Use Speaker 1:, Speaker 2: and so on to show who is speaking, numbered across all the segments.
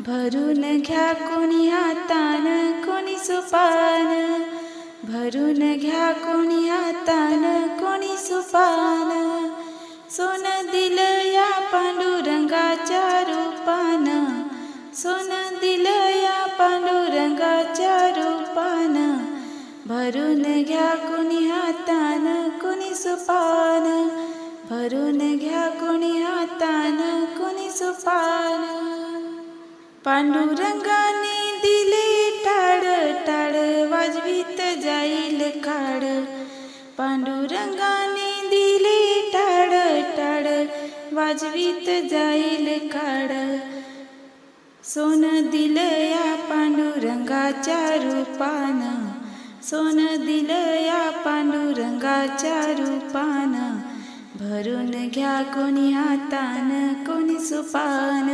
Speaker 1: भरून घ्या कोणी हातान कोणी सुपान, भरून घ्या कोणी हातान कोणी सुपान. सोनं दिलं या पांडुरंगाच्या रूपान, सोनं दिलं या पांडुरंगाच्या रूपान. भरून घ्या कोणी हातान कोणी सुपान, भरून घ्या कोणी हातान कोणी सुपान. पांडुरंगाने दिले टाळ, टाळ वाजवीत जाईल काळ. पांडुरंगाने दिले टाळ, टाळ वाजवीत जाईल काळ. सोनं दिलं या पांडुरंगाच्या रूपान, सोनं दिलं या पांडुरंगाच्या रूपान. भरून घ्या कोणी हातान कोणी सुपान,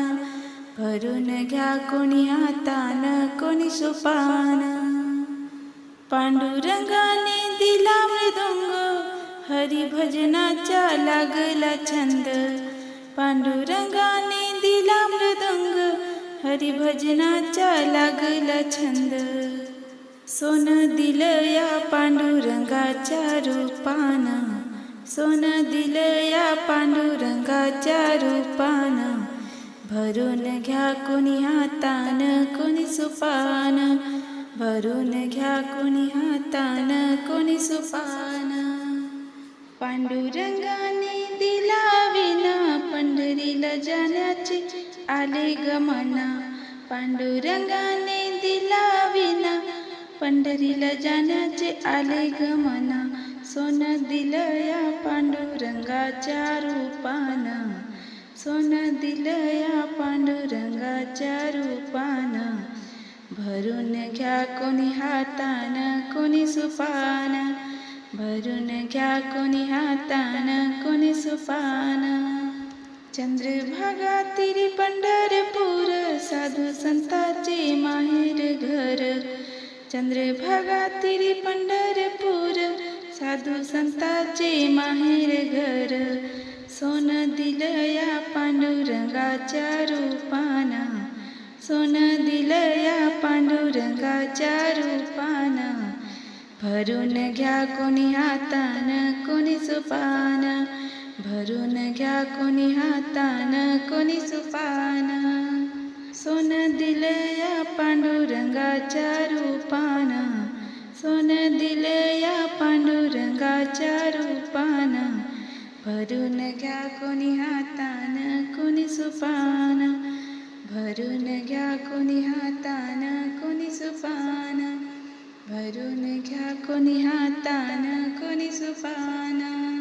Speaker 1: भरून घ्या कोणी हातान कोणी सुपान. पांडुरंगाने दिला मृदुंग, हरिभजनाचा लागला छंद. पांडुरंगाने दिला मृदुंग, हरिभजनाचा लागला छंद. सोनं दिलं या पांडुरंगाच्या रूपान, सोनं दिलं या पांडुरंगाच्या रूपान. भरून घ्या कोणी हातान कोणी सुपान, भरून घ्या कोणी हातान कोणी सुपान. पांडुरंगाने दिला विना, पंढरीला जाण्याचे आले गमना. पांडुरंगाने दिला विना, पंढरीला जाण्याचे आले गमना. सोनं दिलं या पांडुरंगाच्या रूपान, सोनं दिलं या पांडुरंगाच्या रूपान. भरून घ्या कोणी हातान कोणी सुपान, भरून घ्या कोणी हातान कोणी सुपान. चंद्रभागा तिरी पंढरपूर, साधू संतांचे माहेर घर. चंद्रभागा तिरी पंढरपूर, साधू संतांचे माहेर घर. सोनं दिलं या पांडुरंगाच्या रूपान, सोनं दिलं या पांडुरंगाच्या रूपान. भरून घ्या कोणी हातान कोणी सुपान, भरून घ्या कोणी हातान कोणी सुपान. सोनं दिलं या पांडुरंगाच्या रूपान, सोनं दिलं या पांडुरंगाच्या रूपान. भरून घ्या कोणी हातान कोणी सुपान, भरून घ्या कोणी हातान कोणी सुपान, भरून घ्या कोणी हातान कोणी सुपान.